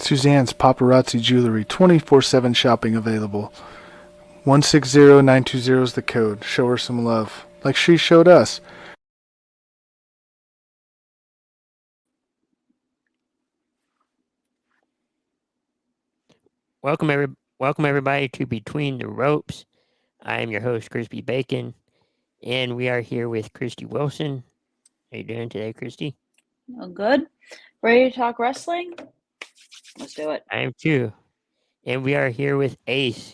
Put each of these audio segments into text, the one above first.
Suzanne's Paparazzi Jewelry, 24/7 shopping available. 160920 is the code. Show her some love, like she showed us. Welcome everybody to Between the Ropes. I am your host, Crispy Bacon, and we are here with Christy Wilson. How you doing today, Christy? Oh, good. Ready to talk wrestling? Let's do it. I am too. And we are here with Ace.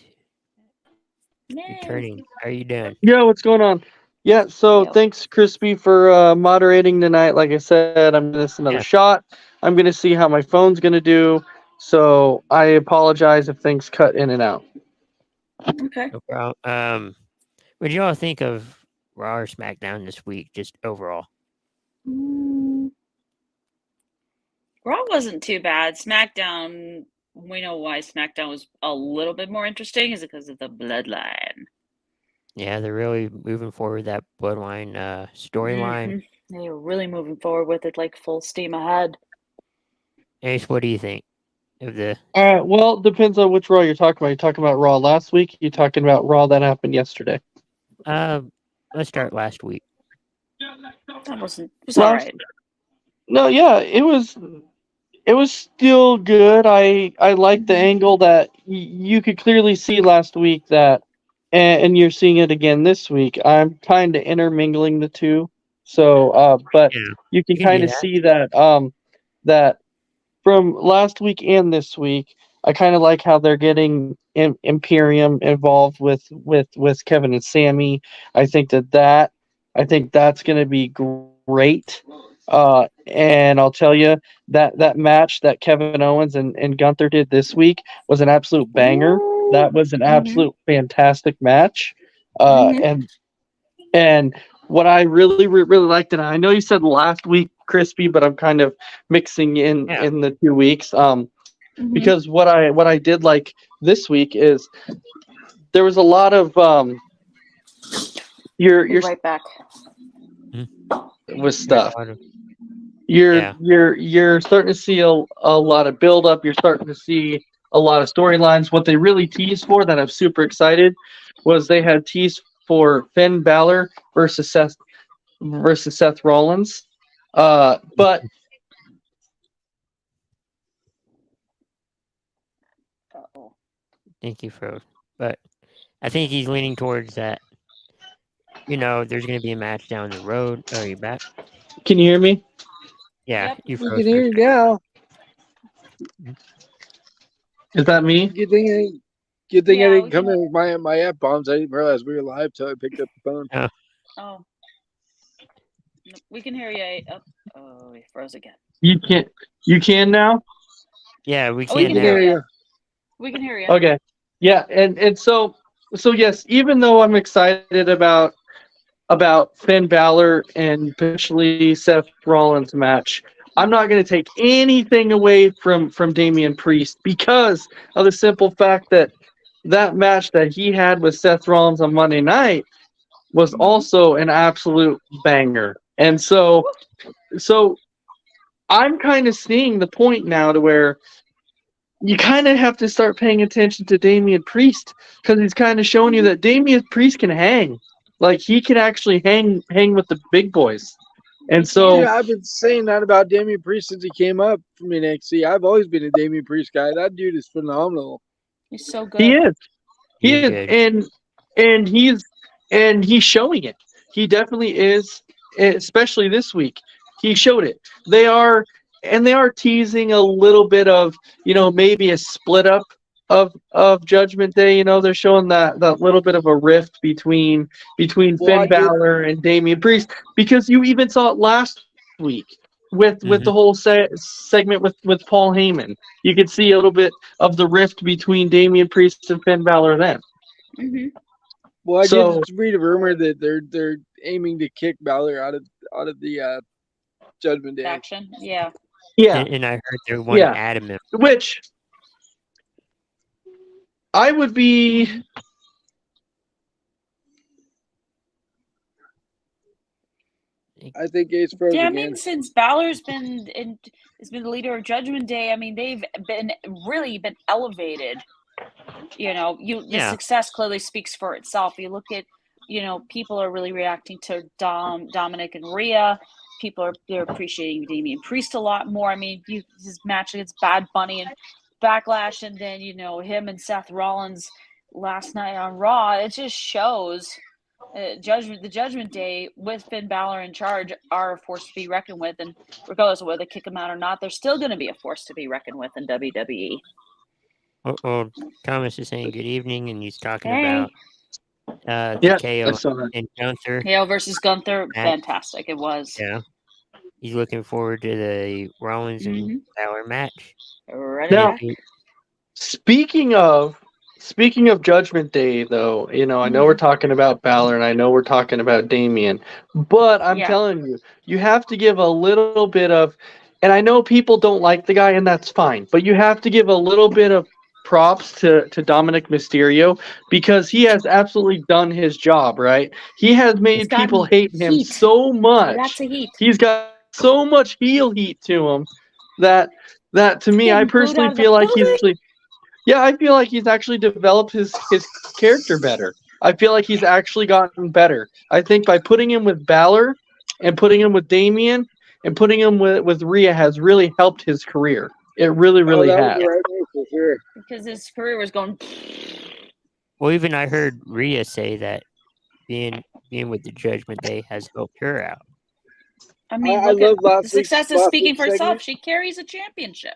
Yay. Returning. How are you doing? Yeah, what's going on? Yeah, so Yep. thanks, Crispy, for moderating tonight. Like I said, I'm going to another shot. I'm going to see how my phone's going to do. So I apologize if things cut in and out. Okay. No problem. What do you all think of Raw or SmackDown this week, just overall? Raw wasn't too bad. SmackDown, we know why SmackDown was a little bit more interesting, is because of the bloodline. Yeah, they're really moving forward that bloodline storyline. Mm-hmm. They were really moving forward with it, like full steam ahead. Ace, what do you think of the? Well, depends on which Raw you're talking about. You're talking about Raw last week. You're talking about Raw that happened yesterday. Let's start last week. That was all right. No, yeah, it was still good. I like the angle that you could clearly see last week that, and you're seeing it again this week. I'm kind of intermingling the two, so but you can kind of see that that from last week and this week. I kind of like how they're getting Imperium involved with Kevin and Sammy. I think that's going to be great. And I'll tell you that match that Kevin Owens and Gunther did this week was an absolute banger. That was an absolute fantastic match. And what I really liked, and I know you said last week, Crispy, but I'm kind of mixing in the 2 weeks. Because what I did like this week is there was a lot of you're right back with stuff. You're starting to see a lot of build up. You're starting to see a lot of storylines. What they really teased for that I'm super excited was they had teased for Finn Balor versus Seth Rollins. But Thank you, Fro. But I think he's leaning towards that. You know, there's going to be a match down the road. Are you back? Can you hear me? Yeah, you can hear you now. Is that me? Good thing I didn't come in with my F bombs. I didn't realize we were live till I picked up the phone. Oh. We can hear you. Oh, he froze again. You can now? Yeah, we can, we can now. hear you. We can hear you. Okay. Yeah, and so yes, even though I'm excited about Finn Balor and potentially Seth Rollins match, I'm not going to take anything away from Damian Priest because of the simple fact that match that he had with Seth Rollins on Monday night was also an absolute banger. And so I'm kind of seeing the point now to where you kind of have to start paying attention to Damian Priest because he's kind of showing you that Damian Priest can hang. Like, he can actually hang with the big boys. And so... Yeah, I've been saying that about Damian Priest since he came up from NXT. I've always been a Damian Priest guy. That dude is phenomenal. He's so good. He is. He is. And he's showing it. He definitely is, especially this week. He showed it. They are teasing a little bit of, maybe a split up of Judgment Day. They're showing that little bit of a rift between Finn Balor and Damian Priest, because you even saw it last week with the whole segment with Paul Heyman. You could see a little bit of the rift between Damian Priest and Finn Balor then. Well, I did read a rumor that they're aiming to kick Balor out of the Judgment Day action. Yeah. Yeah. And I heard they want to add him in. Which I would be... I think Ace froze Yeah, I again. mean, since Balor's been has been the leader of Judgment Day, I mean, they've been elevated. You know, the Yeah. success clearly speaks for itself. You look at, people are really reacting to Dominic and Rhea. They're appreciating Damian Priest a lot more. I mean, his match against Bad Bunny and Backlash, and then him and Seth Rollins last night on Raw. It just shows. The Judgment Day with Finn Balor in charge are a force to be reckoned with, and regardless of whether they kick him out or not, they're still going to be a force to be reckoned with in WWE. Well, Thomas is saying good evening, and he's talking Hey. about Yeah, KO I saw that. and Gunther. KO versus Gunther, Match. fantastic. It was. Yeah, he's looking forward to the Rollins and Balor match. Ready Now- back. Speaking of Judgment Day, though, I know we're talking about Balor and I know we're talking about Damian, but I'm Yeah. telling you, you have to give a little bit of, and I know people don't like the guy, and that's fine, but you have to give a little bit of props to Dominic Mysterio because he has absolutely done his job, right? He has made He's gotten people hate him heat. so much. Lots of heat. He's got so much heel heat to him that to me, I Getting booed personally out of the feel like he's building. actually. Yeah, I feel like he's actually developed his character better. I feel like he's actually gotten better. I think by putting him with Balor and putting him with Damian and putting him with Rhea has really helped his career. It really, really that has. was the right move for sure. Because his career was going. Well, even I heard Rhea say that being with the Judgment Day has helped her out. I mean, I look love at last the success is week's speaking for itself. segment. She carries a championship.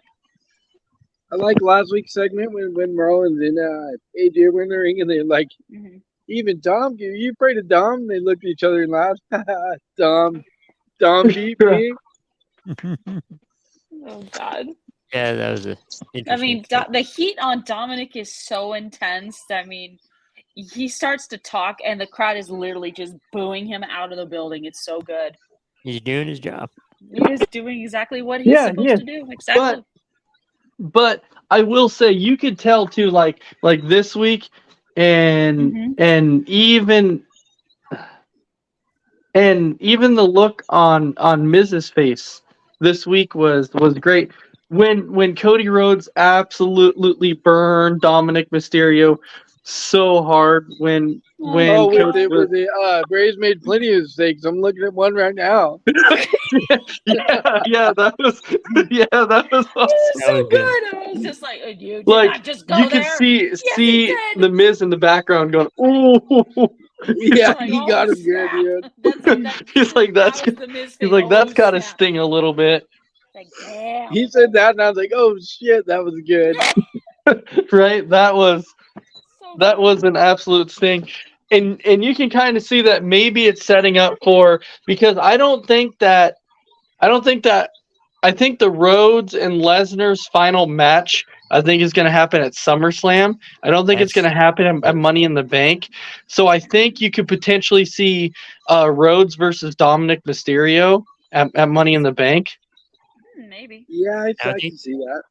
I like last week's segment when Rollins and AJ were in the ring and they're like, even Dom, you afraid of Dom? They looked at each other and laughed. Dom beat me. Oh God. Yeah, that was a. I mean, interesting the heat on Dominic is so intense. I mean, he starts to talk, and the crowd is literally just booing him out of the building. It's so good. He's doing his job. He is doing exactly what he's Yeah, supposed yeah. to do. Exactly. But I will say you could tell too, like this week, and even the look on Miz's face this week was great. When Cody Rhodes absolutely burned Dominic Mysterio so hard when Cody with the Braves made plenty of mistakes. I'm looking at one right now. yeah, that was awesome. So was good. good. I was just like, you did Like not just go you there. could see Yes, he did. the Miz in the background going, ooh. Yeah, Like, he oh, got him snap. good, dude. He's like, that's that was the Miz he's thing. like, that's Oh, got to snap. sting a little bit, Like, damn. He said that, and I was like, "Oh shit, that was good." right? That was So good. an absolute sting, and you can kind of see that maybe it's setting up for, because I think the Rhodes and Lesnar's final match, I think, is going to happen at SummerSlam. I don't think it's going to happen at Money in the Bank. So I think you could potentially see Rhodes versus Dominic Mysterio at Money in the Bank. Maybe. Yeah, I think- can see that.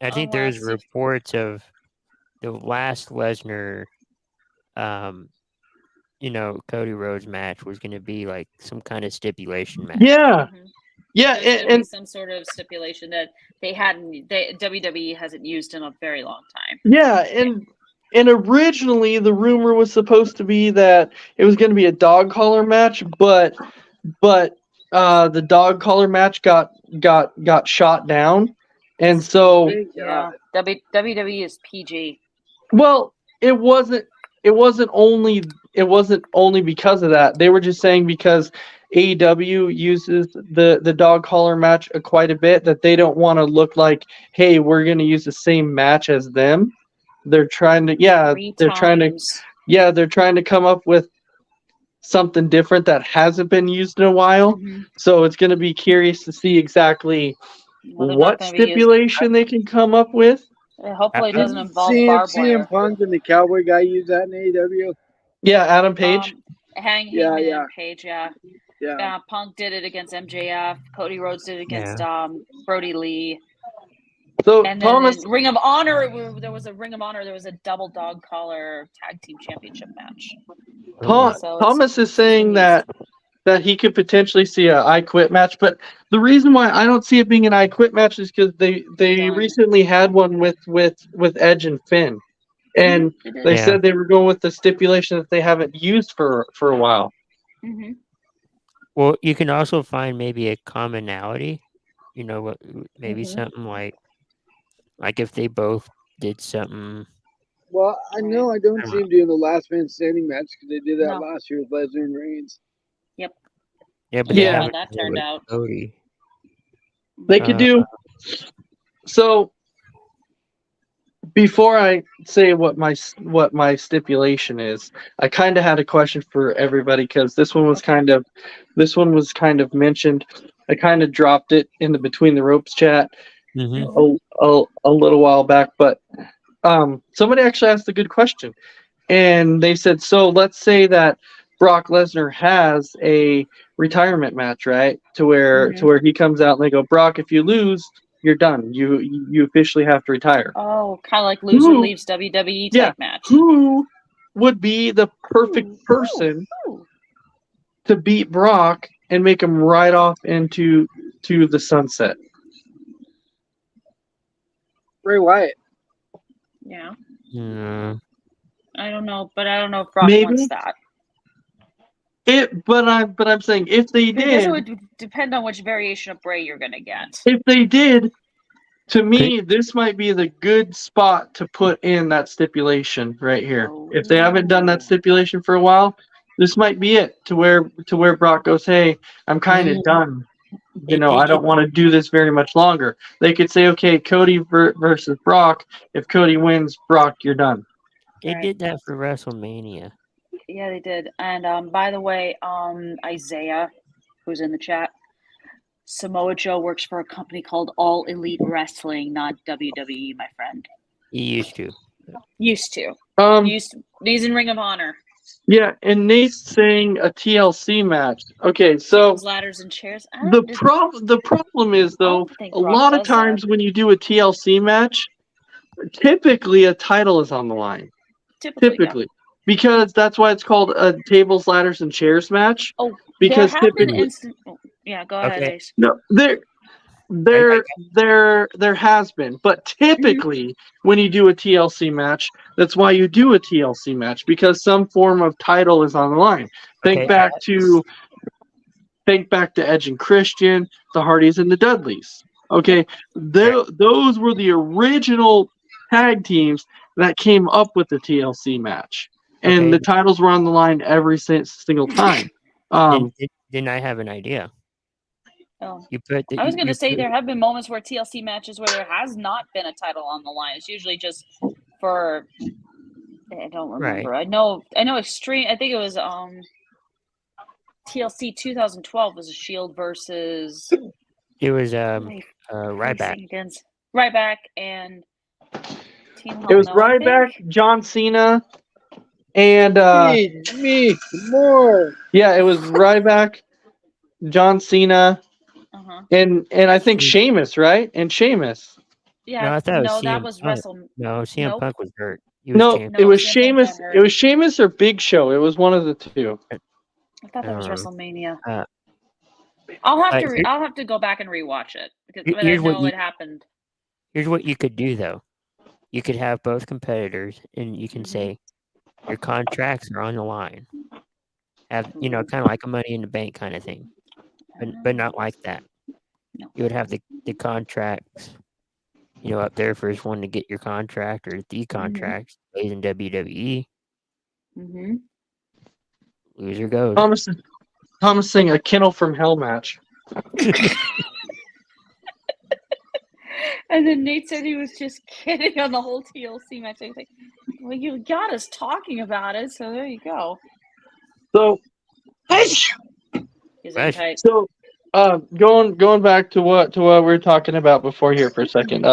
I think there's Unless if- reports of the last Lesnar, Cody Rhodes match was going to be like some kind of stipulation match. Yeah, Mhm. yeah, There's gonna be and some sort of stipulation that WWE hasn't used in a very long time. yeah, and originally the rumor was supposed to be that it was going to be a dog collar match, but the dog collar match got shot down, and so Yeah, WWE is PG. well, it wasn't only because of that. They were just saying because AEW uses the dog collar match quite a bit, that they don't want to look like, hey, we're going to use the same match as them. They're trying to they're trying to come up with something different that hasn't been used in a while. Mhm. So it's going to be curious to see exactly Well, they're not what gonna be using- stipulation they can come up with. Hopefully, it doesn't involve CM, barbed wire. Punk and the Cowboy guy use that in AEW. Yeah, Adam Page. Hangman Yeah. and Page, yeah. Yeah, Punk did it against MJF. Cody Rhodes did it against Brody Lee. So And then Thomas, in Ring of Honor, there was a Ring of Honor. There was a double dog collar tag team championship match. So it's- Thomas is saying that that he could potentially see a I Quit match. But the reason why I don't see it being an I Quit match is because they Done. recently had one with Edge and Finn, and It is. they Yeah. said they were going with the stipulation that they haven't used for a while. Mhm. Well, you can also find maybe a commonality. You know what? Maybe Mhm. something like if they both did something. Well, I know I don't see him doing the last man standing match because they did that No. last year with Lesnar and Reigns. Yeah, but I they don't know how haven't that done it turned with out. Cody. They could do. So before I say what my stipulation is, I kind of had a question for everybody because this one was kind of mentioned. I kind of dropped it in the Between the Ropes chat Mm-hmm. a little while back, but somebody actually asked a good question, and they said, so let's say that Brock Lesnar has a retirement match, right? To where he comes out and they go, Brock, if you lose, you're done. You officially have to retire. Oh, kind of like loser Who- leaves WWE yeah, type match. Who would be the perfect person Ooh. to beat Brock and make him ride off into the sunset? Bray Wyatt. Yeah. Mm, I don't know, but I don't know if Brock Maybe. wants that. But I'm saying if they I guess it did, would depend on which variation of Bray you're gonna get. if they did, to me, this might be the good spot to put in that stipulation right here. If they haven't done that stipulation for a while, this might be it to where Brock goes, hey, I'm kind of done. I don't want to do this very much longer. They could say, okay, Cody versus Brock. If Cody wins, Brock, you're done. They Right. did that for WrestleMania. Yeah, they did. And by the way, Isaiah, who's in the chat, Samoa Joe works for a company called All Elite Wrestling, not WWE, my friend. He used to. Used to. He's in Ring of Honor. Yeah, and Nate's saying a TLC match. Okay, so Tables, ladders, and chairs. the problem is though, don't think a Brock lot of does times that. when you do a TLC match, typically a title is on the line. Typically. Because that's why it's called a tables, ladders, and chairs match. Oh, Because there have been typically, instant. Oh, yeah, go ahead, Okay. Ace. no, there has been, but typically when you do a TLC match, that's why you do a TLC match, because some form of title is on the line. Think back to Edge and Christian, the Hardys and the Dudleys. Okay, those were the original tag teams that came up with the TLC match, and Okay. the titles were on the line every single time. Then I have an idea. Oh. You put the, I was going to you say put- there have been moments where TLC matches where there has not been a title on the line. It's usually just for I don't remember. Right. I know Extreme. I think it was TLC 2012 was a Shield versus It was Ryback. Ryback. Ryback and Team Hell It was No, I Ryback, think. John Cena, and Me more. yeah, it was Ryback, John Cena, Uh-huh. and I think Sheamus, right? And Sheamus. Yeah, No, I thought it was that CM was Punk. Wrestle. No, CM Nope. Punk was hurt. He was No, champion. it was CM Punk Sheamus. got hurt. It was Sheamus or Big Show. It was one of the two. I thought that was Um, WrestleMania. uh, I'll have here- I'll have to go back and rewatch it because Here- but I here's what know you- it happened. Here's what you could do though. You could have both competitors, and you can say your contracts are on the line. Have kind of like a Money in the Bank kind of thing, but not like that. No. You would have the contracts, up there for one to get your contract or the contract stays in WWE. Mm-hmm. Loser goes. Promising a Kennel from Hell match. And then Nate said he was just kidding on the whole TLC match. I was like, well, you got us talking about it, so there you go. So, He's Right. tight. going back to what we were talking about before here for a second.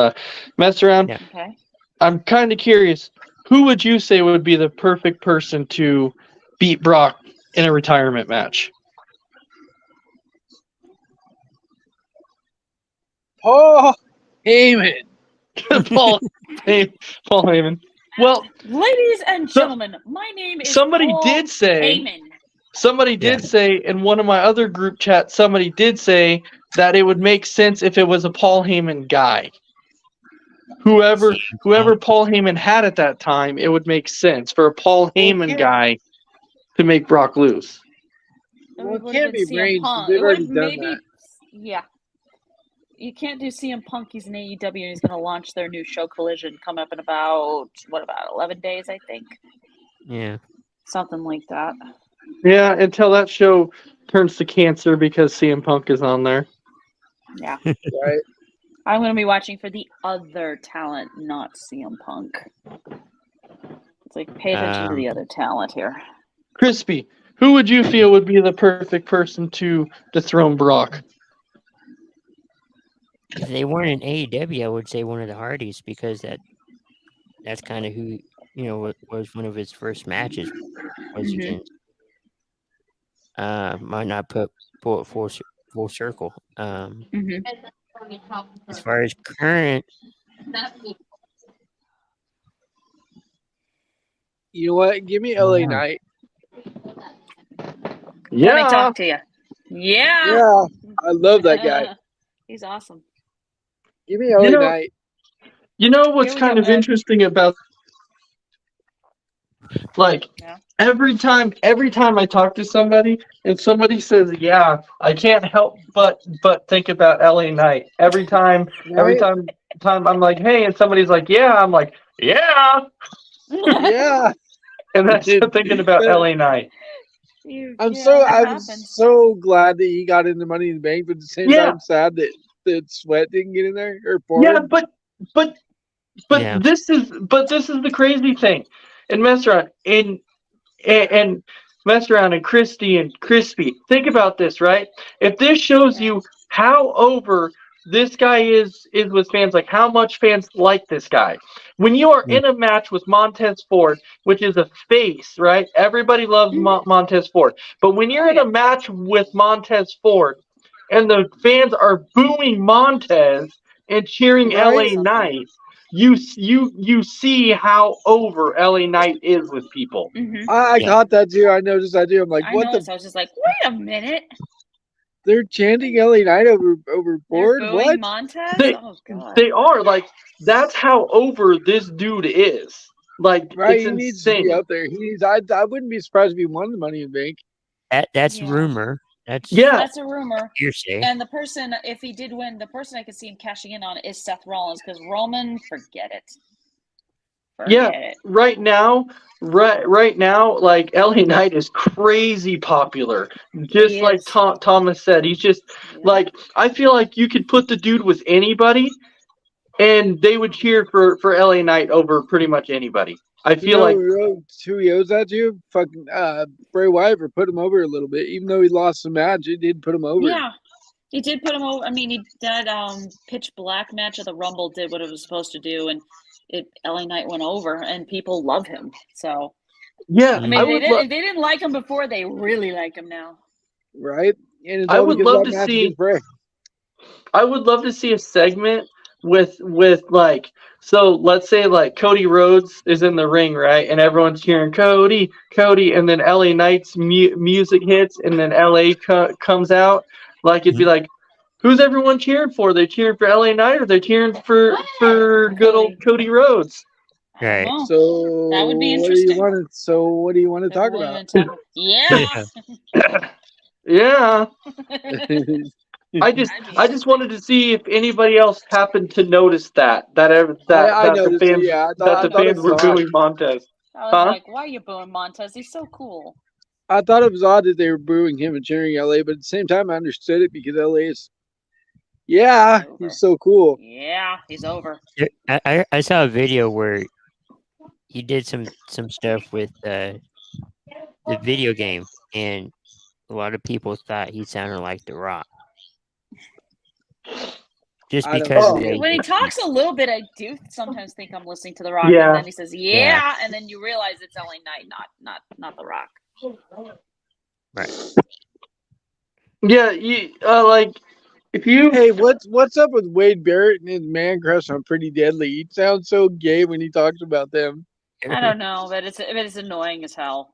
Mess around. Yeah. Okay. I'm kind of curious. Who would you say would be the perfect person to beat Brock in a retirement match? Paul Heyman. Paul Heyman. Well, Ladies and gentlemen, my name is somebody Paul did say. Heyman. somebody did say in one of my other group chats, somebody did say that it would make sense if it was a Paul Heyman guy. Whoever Paul Heyman had at that time, it would make sense for a Paul Heyman guy to make Brock lose. Well, it would've can't been be CM Reigns. Punk. They've It already would've done maybe, that. yeah. You can't do CM Punk. He's in AEW and he's going to launch their new show Collision coming up in about 11 days, I think. Yeah. Something like that. Yeah, until that show turns to cancer because CM Punk is on there. Yeah. Right? I'm going to be watching for the other talent, not CM Punk. It's like, pay attention to the other talent here. Crispy, who would you feel would be the perfect person to dethrone Brock? If they weren't in AEW, I would say one of the Hardys because that's kind of who was one of his first matches was Mhm. against. Might not pull it full circle. Mhm. As far as current, You know what? Give me LA Yeah. Knight. Let me Yeah, talk to you. Yeah. Yeah, I love that guy. He's awesome. Give me LA Knight. you know what's Here we kind go, of Ed. interesting about, like, Yeah. every time I talk to somebody and somebody says, "Yeah," I can't help but think about LA Knight. Every time Right? I'm like, "Hey," and somebody's like, "Yeah," I'm like, "Yeah," Yeah. and that's thinking about LA Knight. I'm yeah, so that I'm happens. so glad that he got into Money in the Bank, but at the same Yeah. time sad that Sweat didn't get in there or Yeah, Ford. but Yeah. this is the crazy thing. And mess around and mess around and Christy and Crispy. Think about this, right? If this shows you how over this guy is with fans, like how much fans like this guy. When you are in a match with Montez Ford, which is a face, right? Everybody loves Montez Ford. But when you're in a match with Montez Ford and the fans are booing Montez and cheering Right? LA Knight, you see how over LA Knight is with people. Mhm. I Yeah. caught that too. I noticed that too. I'm like, I what noticed. the? I was just like, wait a minute. They're chanting LA Knight over They're Ford? booing What? Montez? They Oh, God. they are like that's how over this dude is. Like Right? it's He needs to be insane. up there. He needs. I wouldn't be surprised if he won the Money in the Bank. That's Yeah. rumor. That's Yeah, That's a rumor. hearsay. And the person, if he did win, the person I could see him cashing in on is Seth Rollins because Roman, forget it. yeah. Forget it. Right now, like LA Knight is crazy popular. Just He like is. Thomas said, he's just Yeah. like I feel like you could put the dude with anybody, and they would cheer for LA Knight over pretty much anybody. I You feel know like who he owes that to? Fucking Bray Wyatt for put him over a little bit. Even though he lost the match, it did put him over. Yeah. He did put him over. I mean, that pitch black match of the Rumble did what it was supposed to do, and LA Knight went over, and people love him. So, yeah, I mean, I they would didn't like him before. They really like him now. Right? And it's I all would because of love that to match see- against Bray. I would love to see a segment with like so let's say like Cody Rhodes is in the ring, right? And everyone's cheering Cody, and then LA Knight's music hits and then LA comes out. Like it'd be like, who's everyone cheering for? They cheering for LA Knight or they cheering for good old Cody Rhodes? I don't Right. know. So That would be what do you interesting. want to talk about? Yeah. Yeah. I just wanted to see if anybody else happened to notice that I the noticed fans it, yeah. I that thought the it fans was were odd. booing Montez. I was Huh? like, why are you booing Montez? He's so cool. I thought it was odd that they were booing him and cheering LA, but at the same time, I understood it because LA is, yeah, Over. he's so cool. Yeah, he's over. I saw a video where he did some stuff with the video game, and a lot of people thought he sounded like The Rock. Just I don't because see of the it. way When he he- talks a little bit, I do sometimes think I'm listening to The Rock, Yeah. and then he says, "Yeah," and then you realize it's LA Knight, not The Rock. Right. Yeah, like if you Hey, what's up with Wade Barrett and his man crush on Pretty Deadly? He sounds so gay when he talks about them. I don't know, but it's annoying as hell.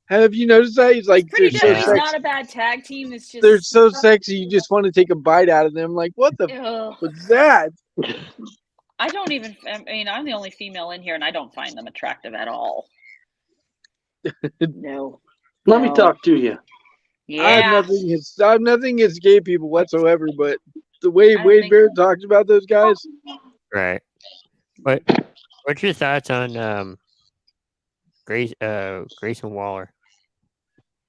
Have you noticed that? He's like, Pretty they're good. so He's sexy. not a bad tag team. It's just They're so sexy. You just want to take a bite out of them. Like, what the Ugh. was that? I don't even. I mean, I'm the only female in here, and I don't find them attractive at all. No. Let me No. talk to you. I have Yeah. nothing against gay people whatsoever, but the way I don't Wade think- Barrett talks about those guys, Right. What's your thoughts on Grayson Waller?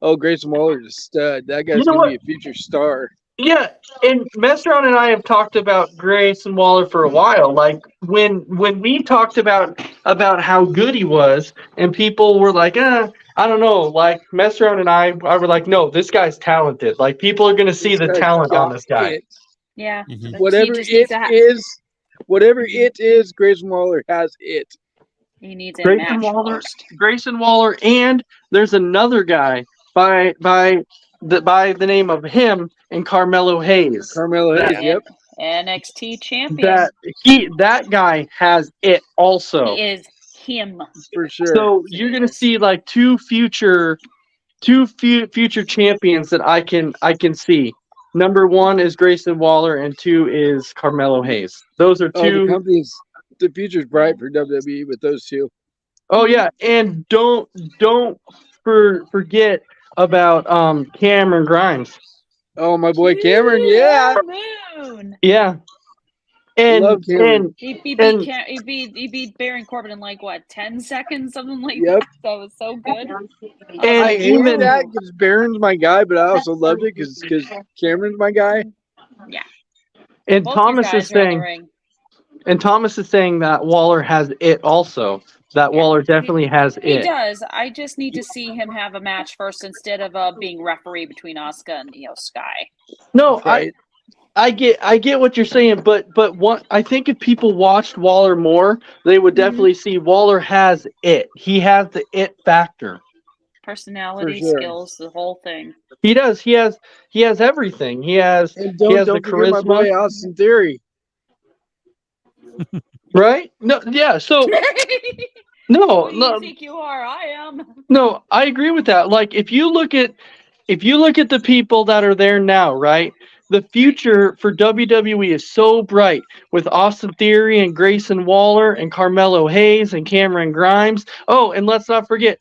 oh, Grayson Waller's a stud. That guy's You know gonna be a future star. Yeah, and Mestron and I have talked about Grayson Waller for a while. Like when we talked about how good he was, and people were like, I don't know. Like Mestron and I were like, no, this guy's talented. Like people are gonna see This the guy's talent on got this guy. it. Yeah. Mhm. But Whatever he just needs whatever it is, Grayson Waller has it. He needs a Grayson match Waller, first. Grayson Waller, and there's another guy by the name of him and Carmelo Hayes. Carmelo Hayes, Yeah. yep, NXT champion. That guy has it also. He is him. for sure. So you're gonna Yes. see like two future champions that I can see. Number one is Grayson Waller, and two is Carmelo Hayes. Those are Oh, two. the future's bright for WWE with those two. Oh yeah, and don't forget about Cameron Grimes. Oh, my boy Cameron, yeah. Moon. Yeah, and Love Cameron. and He beat And- he beat Baron Corbin in like what 10 seconds, something like Yep. that. That was so good. And I hated even- that because Baron's my guy, but I also loved it because Cameron's my guy. and Both Thomas these is guys are in the saying ring. that Waller has it also. That Yeah, Waller definitely has He it. does. I just need to see him have a match first instead of being referee between Asuka and Sky. No, Right. I get what you're saying, but what I think if people watched Waller more, they would definitely see Waller has it. He has the it factor. Personality, For sure. skills, the whole thing. He does. He has everything. He has And he has don't the forget my boy charisma, Austin Theory. right? No, yeah. So no, Who do you no, think you are? I am. no. I agree with that. Like if you look at the people that are there now, right? The future for WWE is so bright with Austin Theory and Grayson Waller and Carmelo Hayes and Cameron Grimes. Oh, and let's not forget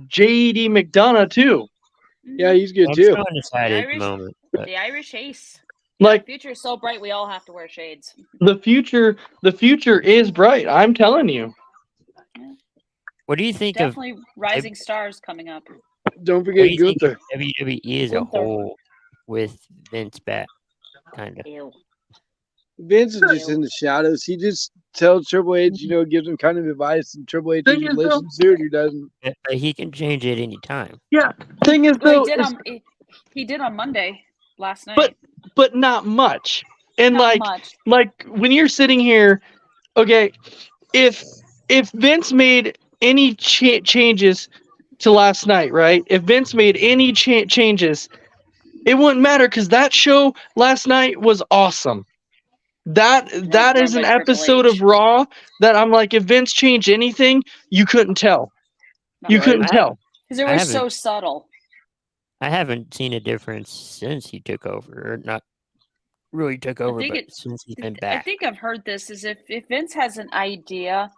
JD McDonough too. Yeah, he's good I'm too. so undecided at the Irish- moment. But The Irish Ace. Like The future is so bright, we all have to wear shades. the future is bright. I'm telling you. what do you think of Definitely rising stars coming up. Don't what do forget you think Gunther. of WWE as a Gunther. whole with Vince back? Kind of. Ew. Vince is just in the shadows. He just tells Triple H, gives him kind of advice, and Triple H Thing either is, though- listens to it or doesn't. But he can change it any time. Yeah. Thing is Well, though, he did on Monday last night. but not much. And Not much. like when you're sitting here, okay, if Vince made any changes to last night, right? If Vince made any changes, it wouldn't matter because that show last night was awesome. That is run an by Triple episode H. of Raw that I'm like, if Vince changed anything, you couldn't tell. You Right. couldn't I- tell. Because they I were so haven't- subtle. I haven't seen a difference since he took over, or not really took over, think but it- since he's been I back. think I've heard this is if Vince has an idea,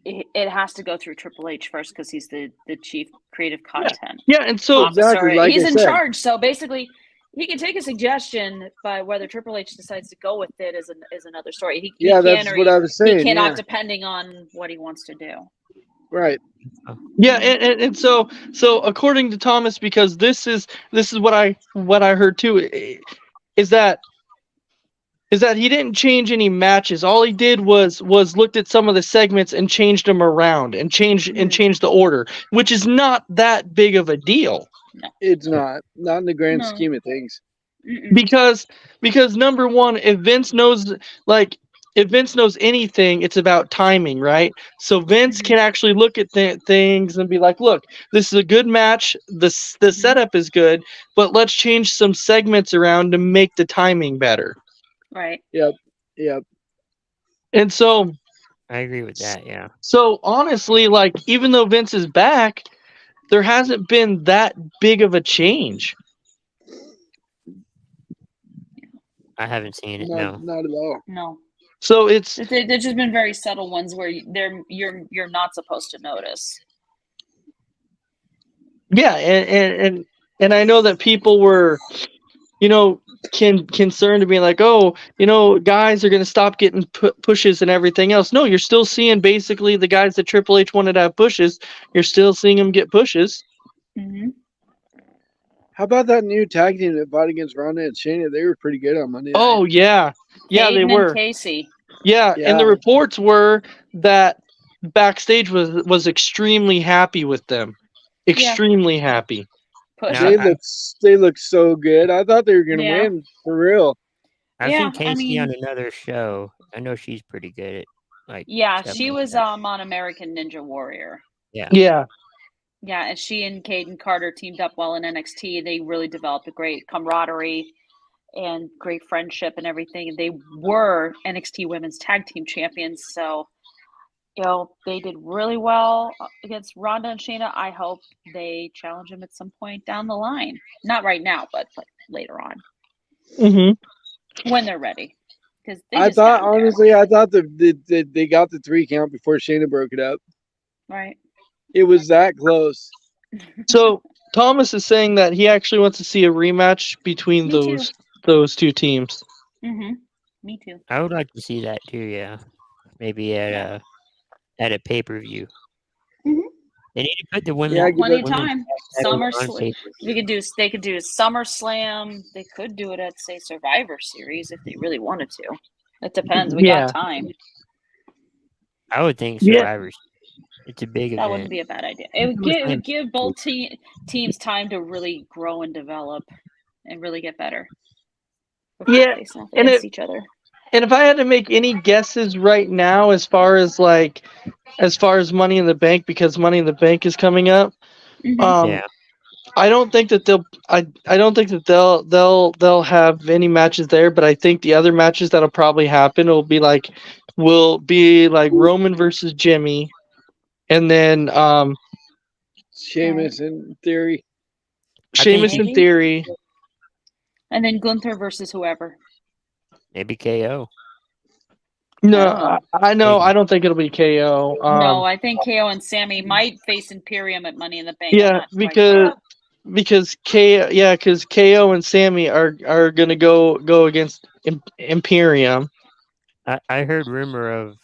it has to go through Triple H first because he's the chief creative content Yeah, and so officer. Exactly, like He's I in said. charge. So basically, he can take a suggestion, but whether Triple H decides to go with it is another story. He Yeah, can that's or what I was he saying. cannot, Yeah. depending on what he wants to do. Right. yeah, and so according to Thomas, because this is what I heard too, is that he didn't change any matches. All he did was looked at some of the segments and changed them around and changed the order, which is not that big of a deal. It's not in the grand No. scheme of things. Mm-mm. Because number one, if Vince knows anything, it's about timing, right? So Vince can actually look at things and be like, look, this is a good match. The setup is good, but let's change some segments around to make the timing better. Right. Yep. And so I agree with that. Yeah. honestly, like, even though Vince is back, there hasn't been that big of a change. I haven't seen it. Not, No. not at all. No, So it's they've just been very subtle ones where you're not supposed to notice. yeah, and I know that people were, concerned to be like, oh, guys are going to stop getting pushes and everything else. No, you're still seeing basically the guys that Triple H wanted to have pushes. You're still seeing them get pushes. Mm-hmm. How about that new tag team that fought against Ronda and Shayna? They were pretty good on Monday night. Oh yeah, they were. And Casey. Yeah, and the Yeah. reports were that backstage was extremely happy with them. Extremely happy. Push. Now, They look so good. I thought they were gonna Yeah. win for real. I've Yeah, seen I Casey on mean- another show. I know she's pretty good at like. Yeah, stuff she like was that. on American Ninja Warrior. Yeah. Yeah, and she and Caden Carter teamed up well in NXT. They really developed a great camaraderie and great friendship and everything. And they were NXT Women's Tag Team Champions. So, they did really well against Ronda and Shayna. I hope they challenge them at some point down the line. Not right now, but like later on Mm-hmm. when they're ready. Because I thought honestly, I thought they got the 3 count before Shayna broke it up. right. It was that close. So Thomas is saying that he actually wants to see a rematch between Me too. those two teams. Mm-hmm. Me too. I would like to see that too. Yeah, maybe at a pay-per-view. Mhm. They need to put the women. Yeah, I get Plenty of that. time. women on SummerSlam. pay-per-view. They could do SummerSlam. They could do it at say Survivor Series if they really wanted to. It depends. We Yeah. got time. I would think Yeah. Survivor. It's a big That event. wouldn't be a bad idea. It would give both teams time to really grow and develop and really get better. before Yeah, facing off and against each other. And if I had to make any guesses right now, as far as Money in the Bank, because Money in the Bank is coming up, Mhm. Yeah. I don't think that they'll have any matches there, but I think the other matches that'll probably happen will be like Roman versus Jimmy, and then Sheamus in theory. I think Sheamus in maybe. theory. And then Gunther versus whoever. Maybe KO. No, Oh. I know. Maybe. I don't think it'll be KO. No, I think KO and Sammy might face Imperium at Money in the Bank. I'm Yeah, not quite sure. because KO and Sammy are gonna go against Imperium. I heard rumor of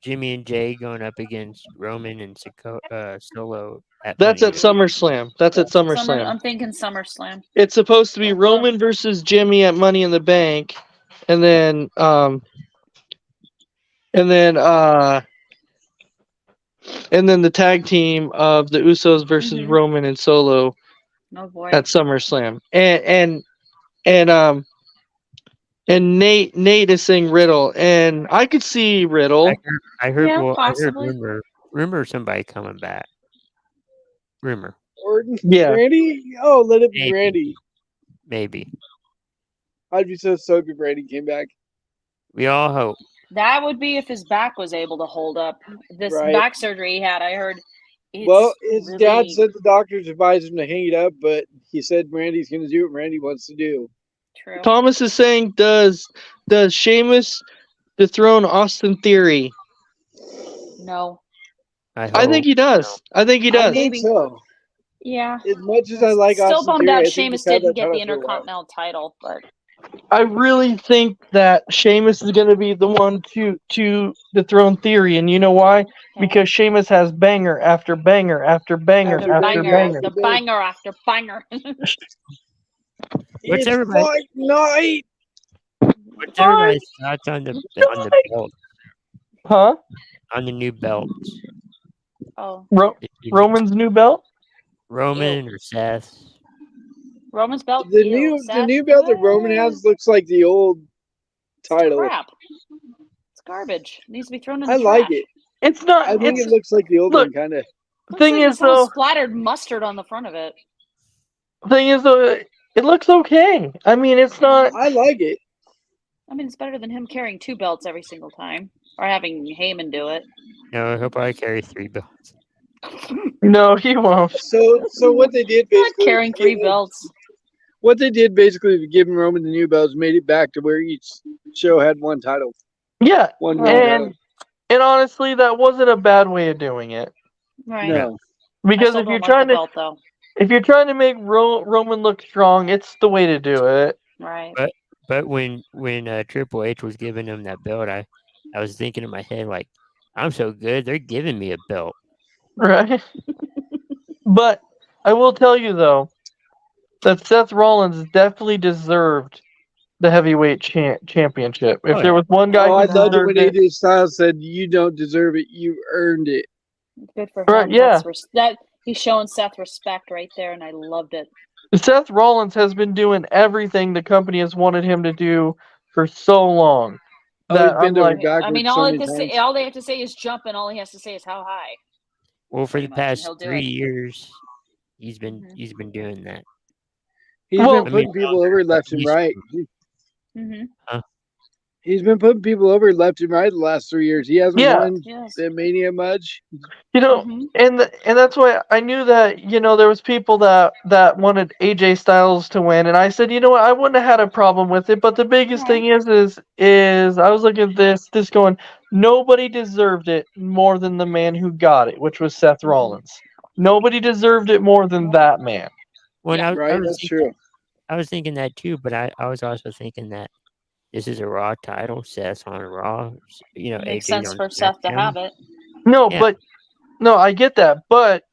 Jimmy and Jay going up against Roman and Solo. That's Money at in the Bank. SummerSlam. That's at SummerSlam. I'm thinking SummerSlam. It's supposed to be Uh-huh. Roman versus Jimmy at Money in the Bank, and then the tag team of the Usos versus Mhm. Roman and Solo No boy. at SummerSlam. And Nate is saying Riddle, and I could see Riddle. I heard. Yeah, Well, I heard possibly. rumor of somebody coming back. Rumor, Orton? Yeah. Randy? Oh, let it be Maybe. Randy. maybe. I'd be so stoked if Randy came back. We all hope. That would be if his back was able to hold up. This Right. back surgery he had, I heard. It's Well, his really, dad said the doctors advised him to hang it up, but he said Randy's going to do what Randy wants to do. true. Thomas is saying, does Sheamus dethrone Austin Theory? No. I think he does. I think he I does. I think Maybe. so. Yeah. As much as I like Still Austin bummed Theory, I out think Sheamus he's had didn't that get the title for a while. Intercontinental title, but I really think that Sheamus is going to be the one to dethrone Theory, and you know why? Because Sheamus has banger after banger after banger after after banger banger. after banger after banger. What's It's everybody- fight night. What's everybody's thoughts on the belt? Huh? On the new belts? Oh, Roman's new belt? Roman or Seth? Roman's belt. The ew, new Seth, belt that Roman has looks like the old it's title. crap. It's garbage. It needs to be thrown in the I like trash. it. It's not. I think It's it looks like the old look, one, kind of. thing is someone though. splattered mustard on the front of it. Thing is though, it looks okay. I mean, it's not. I like it. I mean, it's better than him carrying 2 belts every single time, or having Heyman do it. No, he'll probably carry 3 belts. No, he won't. So what they did Not basically carrying 3 belts. what they did basically to give Roman the new belts made it back to where each show had one title, Yeah, one Right. main title. and honestly, that wasn't a bad way of doing it. Right. No, I Because still if you're don't like the trying to belt though. if you're trying to make Roman look strong, it's the way to do it. Right. But when Triple H was giving him that belt, I was thinking in my head like, I'm so good, they're giving me a belt. Right. But I will tell you though that Seth Rollins definitely deserved the heavyweight championship. If Oh, there yeah. was one guy oh, who I loved it when deserved it, AJ Styles said, "You don't deserve it. You earned it." Good for him. Right, yeah. That he's showing Seth respect right there, and I loved it. Seth Rollins has been doing everything the company has wanted him to do for so long. Oh, That he's been I'm over like, backwards I mean, so all many times. all they have to say is jump, and all he has to say is how high. Well, for Pretty the much, and past he'll do 3 it. years, he's been Mhm. doing that. He's Well- been putting people over left and right. Mm-hmm. He's been putting people over left and right the last 3 years. He hasn't Yeah. won Yes. the Mania much. you know, Mhm. and that's why I knew that there was people that wanted AJ Styles to win, and I said, you know what, I wouldn't have had a problem with it. But the biggest thing is I was looking at this going, nobody deserved it more than the man who got it, which was Seth Rollins. Nobody deserved it more than that man. Well, Yeah. I Right? was That's thinking, true. I was thinking that too, but I was also thinking that this is a Raw title, Seth's on Raw, It makes AJ's sense on for Seth to SmackDown. have it. No, Yeah. but no, I get that, but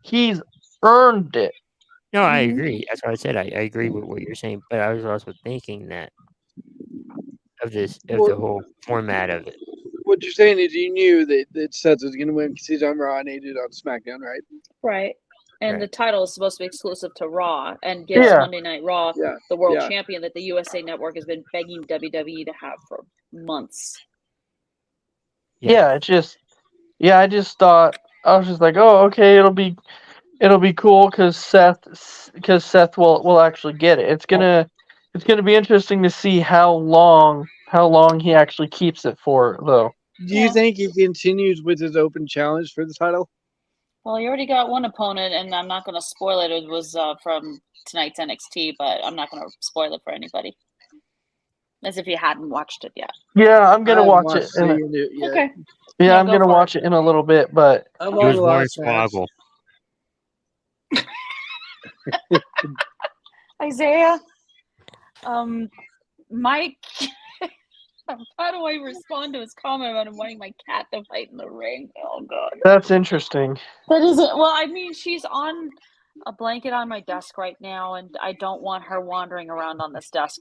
he's earned it. No, I Mhm. agree. That's why I said I agree with what you're saying, but I was also thinking that of the Well- whole format of it. What you're saying is you knew that Seth was going to win because he's on Raw and AJ on SmackDown, right? Right. And Right. the title is supposed to be exclusive to Raw and gives Yeah. Monday Night Raw Yeah. the world Yeah. champion that the USA Network has been begging WWE to have for months. Yeah, I just thought, I was just like, oh, okay, it'll be cool because Seth will actually get it. It's gonna be interesting to see how long he actually keeps it for, though. Do you Yeah. think he continues with his open challenge for the title? Well, he already got one opponent, and I'm not going to spoil it. It was from tonight's NXT, but I'm not going to spoil it for anybody. As if you hadn't watched it yet. Yeah, I'm gonna I haven't watch watched it. any of it yet. Okay. Yeah, Yeah, I'm go gonna for watch it in a little bit, but I'm It on was the Warren last match. Swoggle. Isaiah, Mike, how do I respond to his comment about him wanting my cat to fight in the ring? Oh, God. that's interesting. That isn't, well, I mean, she's on a blanket on my desk right now, and I don't want her wandering around on this desk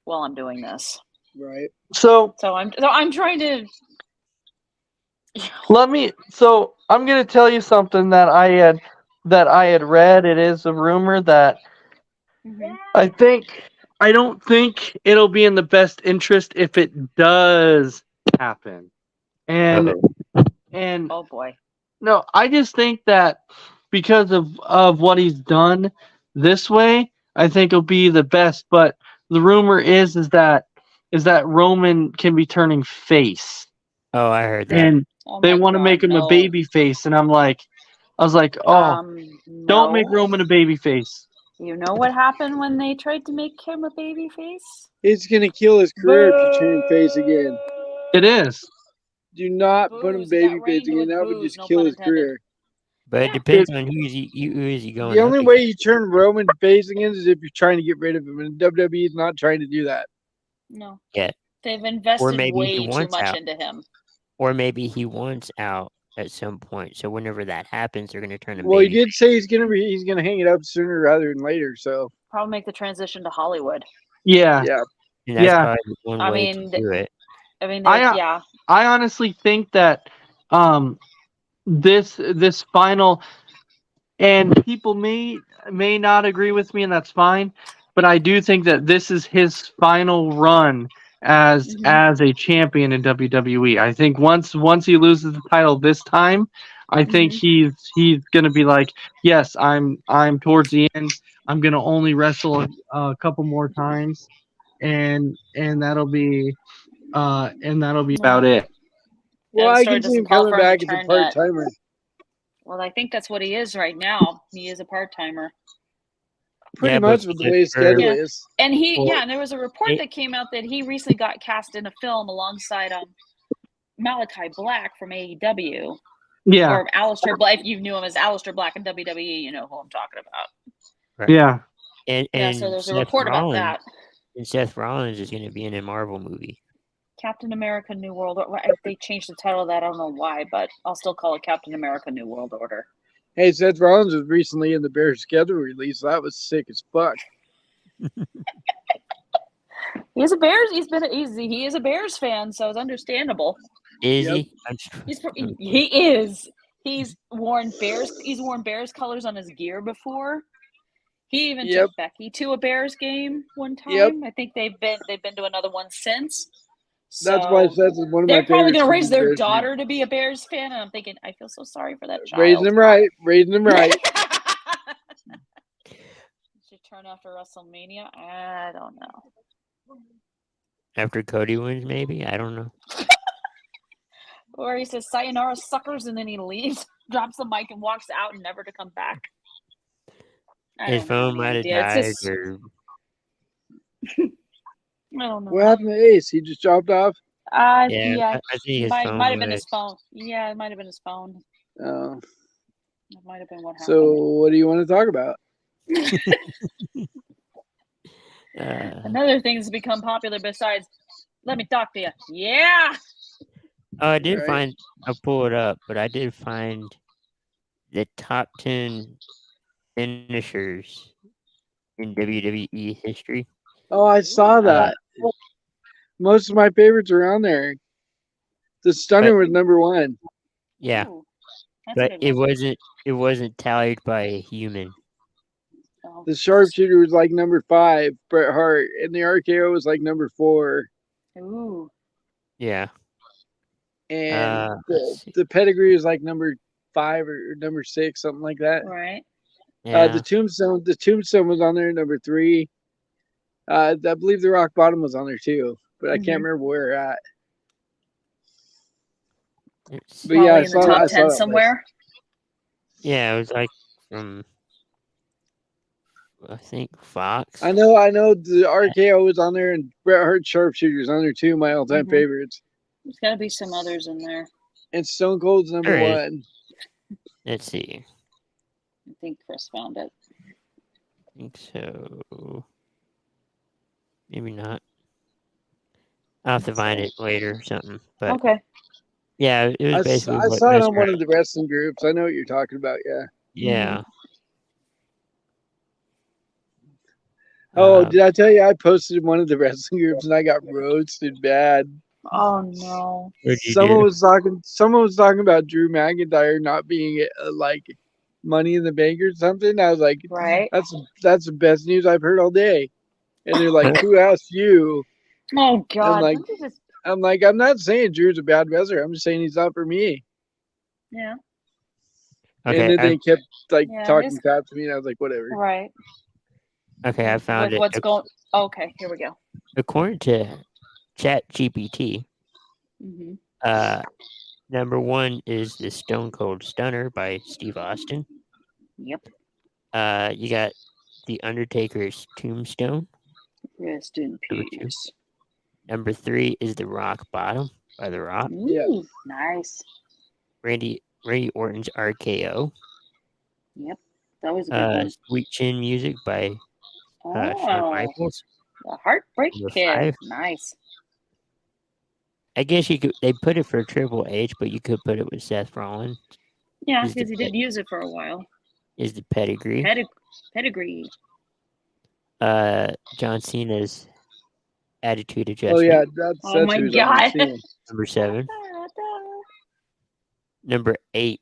while I'm doing this. Right. So So I'm trying to. So I'm gonna tell you something that I had read. It is a rumor that Mhm. I don't think it'll be in the best interest if it does happen. And Oh boy. no, I just think that because of what he's done this way, I think it'll be the best. But the rumor is that Roman can be turning face, Oh, I heard that. and Oh they my want to God, make him a no. baby face, and I was like, oh, don't make No. Roman a baby face. You know what happened when they tried to make him a baby face? It's going to kill his career if you turn face again. It is. Do not put him Booze, baby got face rained again. with That would booze, just no kill pun his intended. career. But Yeah. it depends on who is he going The up only way against. you turn Roman face again is if you're trying to get rid of him, and WWE is not trying to do that. No. Yeah. They've invested maybe he way too wants much out. into him. Or maybe he wants out at some point. So whenever that happens, they're going to turn him Well, he baby. did say he's gonna hang it up sooner rather than later. So Probably make the transition to Hollywood. Yeah. yeah, And that's Yeah. probably one I way mean, to do it. I mean, I honestly think that this final, and people may not agree with me, and that's fine, but I do think that this is his final run as a champion in WWE. I think once he loses the title this time, I think he's gonna be like, yes, I'm towards the end. I'm gonna only wrestle a couple more times, and that'll be about it. well, the I story can see doesn't him call coming for him to back as a turn part yet. timer. Well, I think that's what he is right now. He is a part timer. Pretty Yeah, much but with the way his for- schedule Yeah. is. And Well, and there was a report that came out that he recently got cast in a film alongside Malachi Black from AEW. Yeah, Or Aleister Black. If you knew him as Aleister Black in WWE, you know who I'm talking about. yeah. and Yeah, so there's a Seth report about Rollins, that. And Seth Rollins is going to be in a Marvel movie. Captain America New World Order. They changed the title of that. I don't know why, but I'll still call it Captain America New World Order. Hey, Seth Rollins was recently in the Bears schedule release. That was sick as fuck. He's a Bears. He is a Bears fan, so it's understandable. Is Yep. he? He is. He's worn Bears colors on his gear before. He even Yep. took Becky to a Bears game one time. Yep. I think they've been to another one since. That's why So Seth is one of my they're probably favorites. going to raise their Bears daughter to be a Bears fan, and I'm thinking, I feel so sorry for that fans. child. Raising them right. Raising them right. Should turn after WrestleMania. I don't know. After Cody wins, maybe? I don't know. Or he says "Sayonara, suckers," and then he leaves, drops the mic, and walks out, and never to come back. I His don't phone any might have idea. It's died, just- or I don't know. What happened to Ace? He just dropped off? yeah, Yeah, I think his might phone have been might his phone. Yeah, it might have been his phone. Oh. It might have been what happened. So, what do you want to talk about? Another thing that's become popular besides "Let me talk to you." Yeah. Oh, I did Right. find. I'll pull it up, but I did find the top 10 finishers in WWE history. Oh, I saw that. Most of my favorites are on there. The Stunner was number one. Yeah, Ooh, that's a but good it one. wasn't tallied by a human. Oh. The Sharpshooter was like number 5, Bret Hart, and the RKO was like number 4. Ooh. Yeah. And let's see. the Pedigree was like number 5 or number 6, something like that. Right. Yeah. The Tombstone was on there, number 3. I believe the Rock Bottom was on there too, but I Mhm. can't remember where at. Let's But see. yeah, I Probably in the saw that- top I saw 10 that somewhere. Yeah, it was like from I think Fox. I know the RKO was on there, and Bret Hart Sharpshooter's on there too, my all-time Mhm. favorites. There's got to be some others in there. And Stone Cold's number There is. 1. Let's see. I think Chris found it. I think so. Maybe not. I'll have to find it later or something. But Okay. yeah, it I was basically what saw it Mr. on one of the wrestling groups. I know what you're talking about, yeah. Yeah. Oh, Um, did I tell you I posted in one of the wrestling groups and I got roasted bad? Oh no. what'd you Someone do? was talking about Drew McIntyre not being like Money in the Bank or something. I was like, Right. that's the best news I've heard all day. And they're like, who asked you? Oh God. like- Don't you just- I'm like, I'm not saying Drew's a bad wrestler. I'm just saying he's not for me. yeah. Okay, And then they kept like Yeah, talking it's- crap to me, and I was like, whatever. Right. okay, I found it. What's going? Okay. Here we go. According to ChatGPT, Hmm. number 1 is the Stone Cold Stunner by Steve Austin. Yep. You got the Undertaker's Tombstone. Rest in Number 2. peace. Number 3 is the Rock Bottom by The Rock. Yeah. Ooh, nice. Randy Orton's RKO. Yep. That was a good one. Sweet Chin Music by Shawn Oh, Michaels. the Heartbreak Number Kid. 5. Nice. I guess you could. They put it for Triple H, but you could put it with Seth Rollins. Yeah, Is the because he did use it for a while. Is the Pedigree. Pedigree. John Cena's Attitude Oh Adjustment. yeah, that's Oh my who's on God. the team. Number 7. Number 8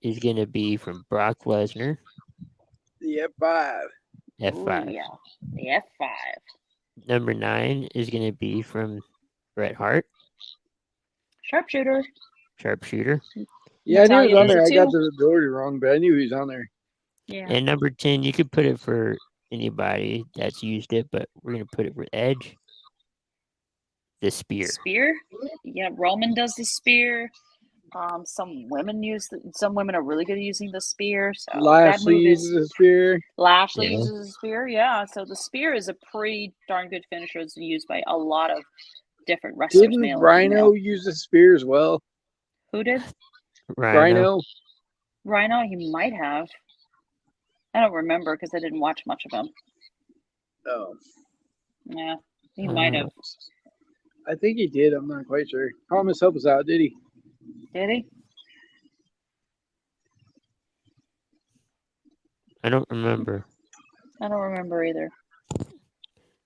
is gonna be from Brock Lesnar. The F5. F5. Ooh, yeah. The F5. Number 9 is gonna be from Bret Hart. Sharpshooter. Sharpshooter. Yeah, I knew he was on Natalia there. I is it got too? the order wrong, but I knew he was on there. Yeah. And number 10, you could put it for anybody that's used it, but we're gonna put it for Edge. The Spear. Spear. Yeah, Roman does the spear. Some women some women are really good at using the spear. So that Lashley move uses is a spear. Lashley Yeah. uses a spear. Yeah, so the spear is a pretty darn good finisher. It's used by a lot of different wrestlers, Didn't male and Rhino female. use a spear as well? Who did? Rhino. Rhino, he might have. I don't remember because I didn't watch much of him. Oh, Yeah, he might have. I think he did. I'm not quite sure. Thomas, help us out. Did he? Did he? I don't remember. I don't remember either.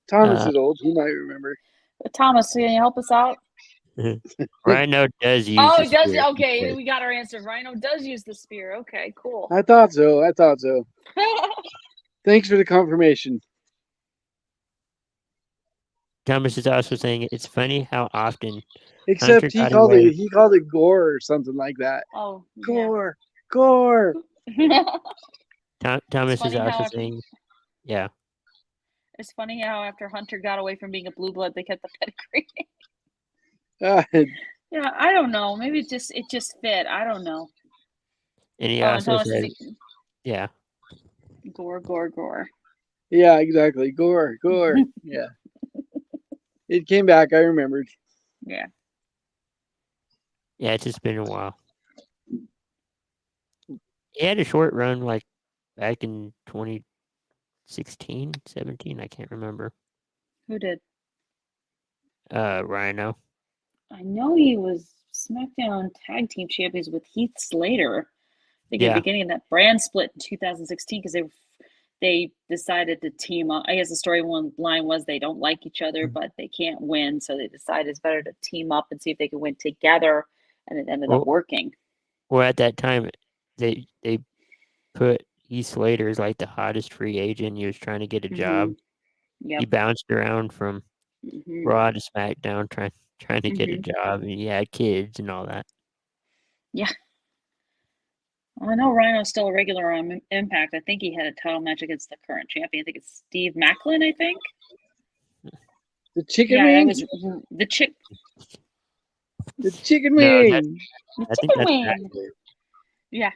Thomas is old. He might remember. But Thomas, can you help us out? Rhino does use. Oh, the he does. spear. Okay, we got our answer. Rhino does use the spear. Okay, cool. I thought so. Thanks for the confirmation. Thomas is also saying it's funny how often Except Hunter he got called away. it gore or something like that. Oh, Gore. yeah. Thomas is funny how also after- saying, yeah. It's funny how after Hunter got away from being a blue blood, they kept the pedigree. Yeah, I don't know. Maybe it just fit. I don't know. And he Oh, and also Thomas said, is yeah. gore. Yeah, exactly. Gore. Yeah. It came back. I remembered. Yeah. Yeah, it's just been a while. He had a short run like back in 2016, 17, I can't remember. Who did? Rhino. I know he was SmackDown Tag Team Champions with Heath Slater. I think in Yeah. the beginning of that brand split in 2016 because they decided to team up. I guess the storyline was they don't like each other, but they can't win, so they decided it's better to team up and see if they can win together, and it ended up working. Well, at that time, they put Heath Slater as like the hottest free agent. He was trying to get a job. Yep. He bounced around from Mhm. Raw to SmackDown trying to get a job, and he had kids and all that. Yeah. Well, I know Rhino's still a regular on Impact. I think he had a title match against the current champion. I think it's Steve Macklin, I think. The chicken Yeah, wing. that was the chick. The chicken No, wing. The I think chicken that's wing. accurate. Yeah.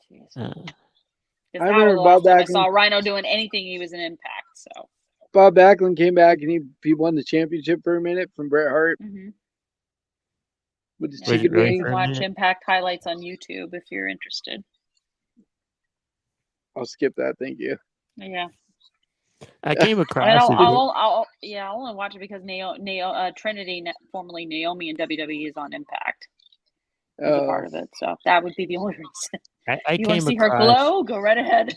Jeez. Uh, 'Cause I that remember was the last Bob time I Backlund. saw Rhino doing anything. He was in Impact. So. Bob Backlund came back and he won the championship for a minute from Bret Hart Mm-hmm. with the Was it chicken really wing. for a Watch minute? Impact highlights on YouTube if you're interested. I'll skip that. Thank you. Yeah. I came And across it. I'll only watch it because Trinity, formerly Naomi in WWE, is on Impact as a part of it. So that would be the only reason. I You want came to see her across. glow? Go right ahead.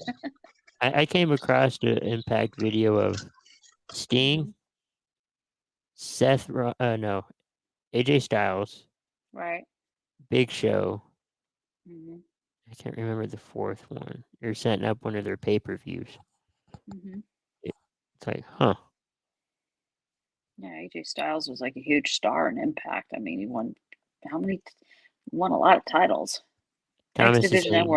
I came across the Impact video of Sting, AJ Styles, Right. Big Show. Mm-hmm. I can't remember the fourth one. They're setting up one of their pay-per-views. Mm-hmm. It's like, huh? Yeah, AJ Styles was like a huge star in Impact. I mean, he won won a lot of titles. Thomas X is Division saying, and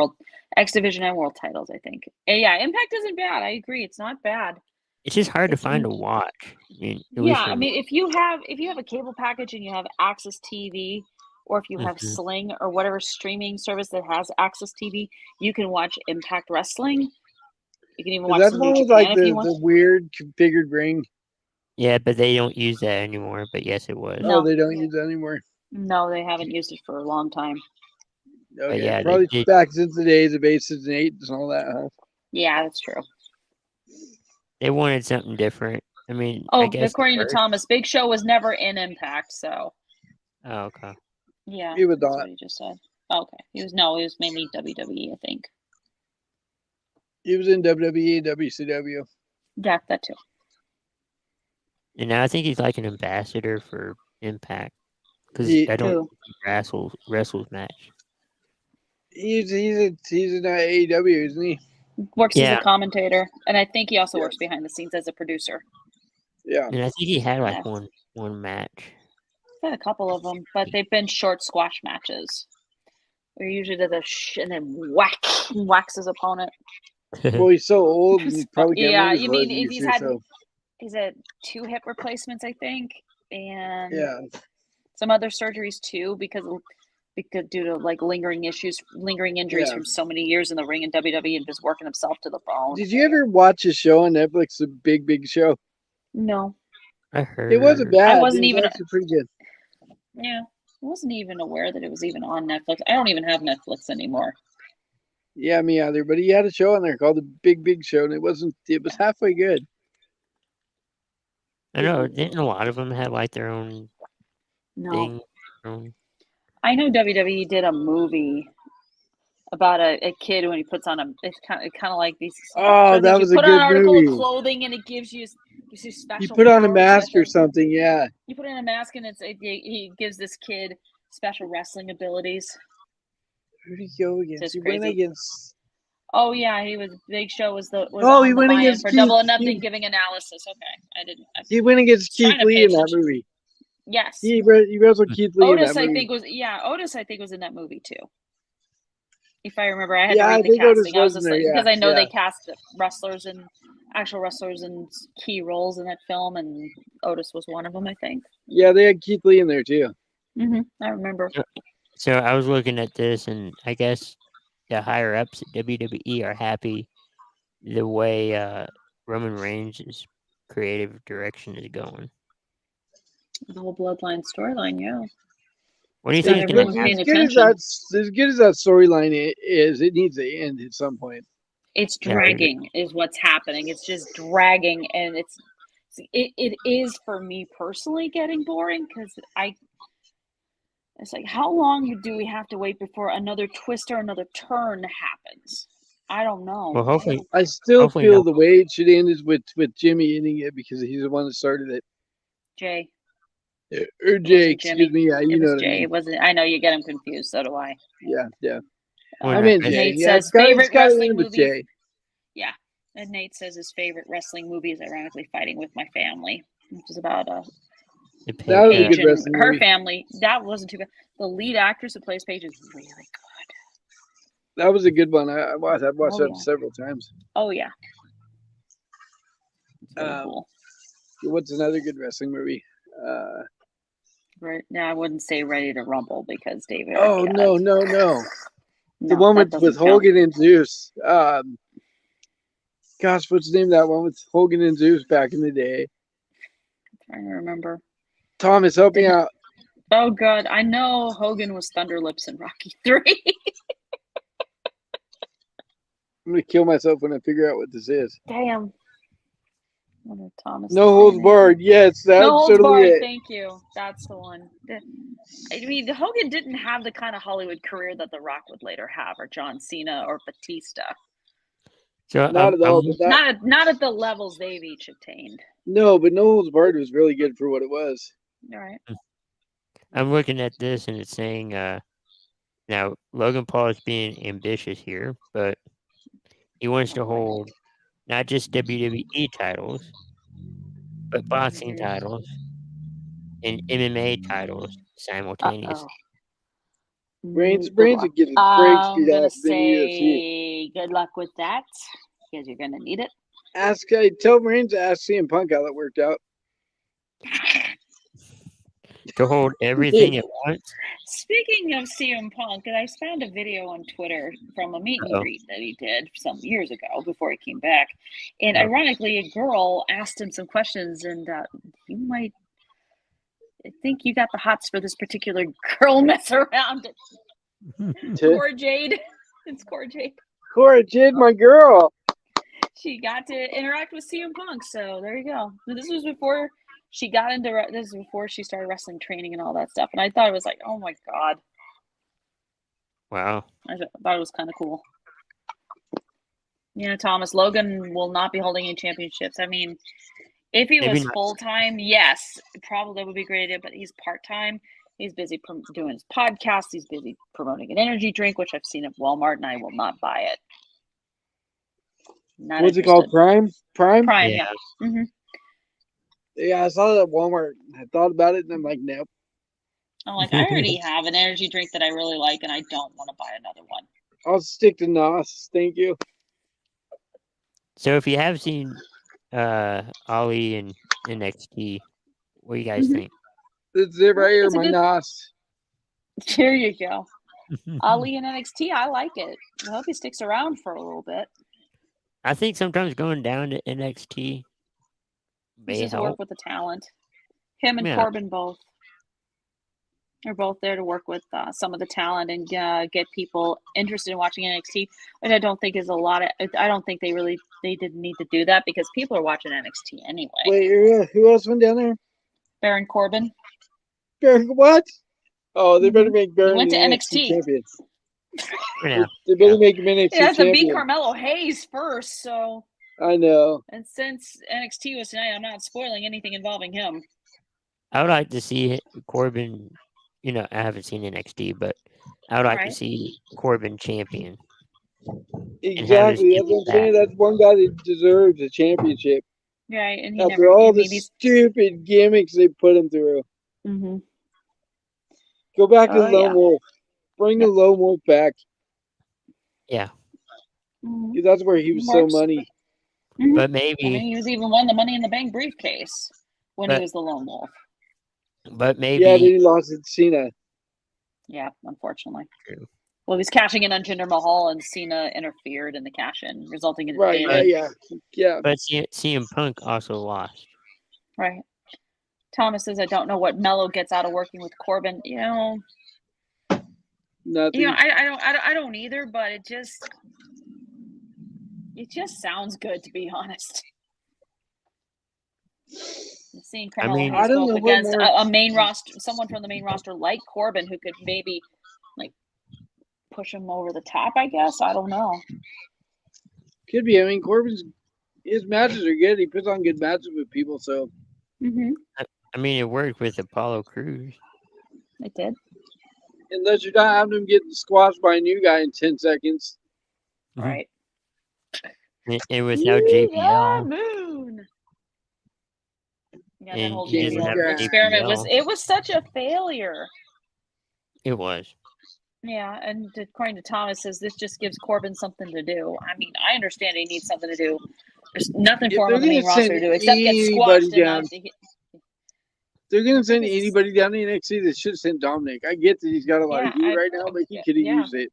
World titles, I think. And yeah, Impact isn't bad. I agree. It's not bad. it's just hard to If find you- to watch. I mean, at least Yeah, for I me. mean, if you have a cable package and you have Access TV, or if you have Mhm. Sling or whatever streaming service that has Access TV, you can watch Impact Wrestling. You can even watch That's some one New with Japan like if you want. the weird configured ring. Yeah, but they don't use that anymore. But yes, it was. No. Oh, they don't use that anymore. No, they haven't used it for a long time. Okay, yeah, they probably did- back since the days of Aces and Eights and all that. Huh? Yeah, that's true. They wanted something different. I mean, Oh, I guess. according to Kurt- Thomas, Big Show was never in Impact, so Oh, okay. yeah, He was that's not. what he just said. Okay, he was mainly WWE, I think. He was in WWE, WCW. Yeah, that too. And now I think he's like an ambassador for Impact because He- I don't Who? think he wrestles match. He's in AEW, isn't he? Works as Yeah. a commentator, and I think he also works behind the scenes as a producer. Yeah. And I think he had like Yeah. one match. I've had a couple of them, but they've been short squash matches. Where he usually does and then whacks his opponent. Well, he's so old and he probably can't Yeah, move you as well mean as he if used to, so he's had 2 hip replacements, I think, and yeah. some other surgeries too because due to like lingering injuries Yeah. from so many years in the ring in WWE and just working himself to the bone. Did you ever watch a show on Netflix, The Big Big Show? No, I heard. It wasn't bad. wasn't It was even- actually pretty good. yeah, I wasn't even aware that it was even on Netflix. I don't even have Netflix anymore. Yeah, me either. But he had a show on there called The Big Big Show, and it was halfway good. I know. Didn't a lot of them have like their own No, thing? their own- I know WWE did a movie about a kid when he puts on it's kind of like these. Oh, that was a you put on an good article movie. of clothing and it gives you special. You put on a powers mask with or it. something, yeah. You put on a mask and he gives this kid special wrestling abilities. Who did he go against? Just He went crazy. against. Oh yeah, he was Big Show was Oh, on he the went buy-in against for Keith- Double or Nothing Keith- giving analysis. Okay, He went against Trying Keith to Lee pay in that attention. movie. Yes. He wrestled Keith Lee Otis, in that I movie. think Otis, I think was in that movie too. If I remember, I had Yeah, to I read the think Otis casting. I was was just in there, like, because yeah, I know yeah. they cast actual wrestlers in key roles in that film, and Otis was one of them. I think. Yeah, they had Keith Lee in there too. I remember. So I was looking at this, and I guess the higher ups at WWE are happy the way Roman Reigns' creative direction is going. The whole Bloodline storyline, yeah. What do you Not think? is gonna everyone's paying happen? As good as that storyline is, it needs to end at some point. It's Yeah, I agree. dragging, is what's happening. It's just dragging, and it is for me personally getting boring because it's like, how long do we have to wait before another twist or another turn happens? I don't know. Well, hopefully, I still Hopefully feel not. the way it should end is with Jimmy ending it because he's the one that started it. Jay, Or Jay, wasn't Jimmy. excuse me. Yeah, you it know was what Jay. I mean. It wasn't. I know you get him confused. So do I. Yeah, yeah. Well, I not mean best- Jay. Nate Yeah, says it's gotta favorite wrestling end with movie. Jay. And Nate says his favorite wrestling movie is ironically Fighting with My Family, which is about the That was a Paige, good Paige and wrestling her movie. family. That wasn't too bad. The lead actress who plays Paige is really good. That was a good one. I've watched Oh, that yeah. several times. Oh yeah. It's really Um, cool. What's another good wrestling movie? Right now, I wouldn't say Ready to Rumble because David. Oh no. The No, one that with doesn't count. Hogan and Zeus. Gosh, what's the name of that one with Hogan and Zeus back in the day? I'm trying to remember. Thomas, help me out. Oh god, I know Hogan was Thunderlips in Rocky 3. I'm gonna kill myself when I figure out what this is. Damn. What did Thomas No say holds there? barred. Yes, that's No holds totally barred. it. Thank you. That's the one. I mean, Hogan didn't have the kind of Hollywood career that The Rock would later have, or John Cena, or Batista. So Not at all. But that, Not at the levels they've each attained. no, but No Holds Barred was really good for what it was. All right. I'm looking at this, and it's saying now Logan Paul is being ambitious here, but he wants to hold not just WWE titles, but boxing titles and MMA titles simultaneously. Brains Good would luck. get his brains I'm beat gonna out in the UFC. say good luck with that because you're gonna need it. Tell Brains to ask CM Punk how that worked out. To hold everything at once. Speaking of CM Punk, I found a video on Twitter from a meet and Uh-oh. greet that he did some years ago before he came back. And Oh. ironically, a girl asked him some questions, and you might think you got the hots for this particular girl mess around. Cora Jade. It's Cora Jade. Cora Jade, my girl. She got to interact with CM Punk, so there you go. This was before she got into this is before she started wrestling training and all that stuff. And I thought it was like, oh my god. Wow. I thought it was kind of cool. You know, Thomas, Logan will not be holding any championships. I mean, if he Maybe was not. full time, yes, probably that would be a great idea. But he's part time. He's busy doing his podcast. He's busy promoting an energy drink, which I've seen at Walmart, and I will not buy it. Not What's it called? interested. Prime? Prime, Yeah. yeah. Mm-hmm. Yeah, I saw that at Walmart. I thought about it and I'm like, nope. I'm like, I already have an energy drink that I really like, and I don't want to buy another one. I'll stick to NOS. Thank you. So if you have seen Ali and NXT, what do you guys Mhm. think? That's it right here, That's a my good- nos. There you go. Ali in NXT, I like it. I hope he sticks around for a little bit. I think sometimes going down to NXT He may just help. work with the talent. Him and Yeah. Corbin both. They're both there to work with some of the talent and get people interested in watching NXT, which I don't think is a lot of. I don't think they didn't need to do that because people are watching NXT anyway. Wait, who else went down there? Baron Corbin. Baron, what? Oh, they better make Baron went the to NXT NXT. champion. Yeah. They better make him NXT It has to beat champion. Carmelo Hayes first, so. I know. And since NXT was tonight, I'm not spoiling anything involving him. I would like to see Corbin. You know, I haven't seen NXT, but I would like to Right. see Corbin champion. Exactly. That's what I'm saying. That's one guy that deserves a championship. Right, and he After never. all I the mean, he's. stupid gimmicks they put him through. Mm-hmm. Go back to Oh, Lone yeah. Wolf. Bring the Lone Wolf back. Yeah, Mm-hmm. 'Cause that's where he was so Works. money. but I maybe, mean, he was even won the Money in the Bank briefcase when he But- was the Lone Wolf. but Yeah, then maybe he lost to Cena. Yeah, unfortunately. True. Well, he was cashing in on Jinder Mahal, and Cena interfered in the cash-in, resulting in Right, damage. yeah. But CM Punk also lost. Right. Thomas says, "I don't know what Mello gets out of working with Corbin." Nothing. I don't either. But it just sounds good, to be honest. Seeing Carmelo mean- Hayes I don't go know up what against more- a main roster, someone from the main roster like Corbin, who could maybe like push him over the top. I guess I don't know. Could be. I mean, his matches are good. He puts on good matches with people, so Mm-hmm. I mean, it worked with Apollo Crews. It did. unless you're not having him getting squashed by a new guy in 10 seconds. Mhm. Right. And with no Yeah, JBL. Moon. Yeah, that And whole he doesn't have experiment was JBL. such a failure. It was. Yeah, and according to Thomas, says this just gives Corbin something to do. I mean, I understand he needs something to do. There's nothing If for him on the they're main gonna roster send to do except get anybody squashed down, enough to hit. they're going to send This is- anybody down to NXT that should send Dominic. I get that he's got a lot of Yeah, heat right now, but he yeah, could have yeah. used it.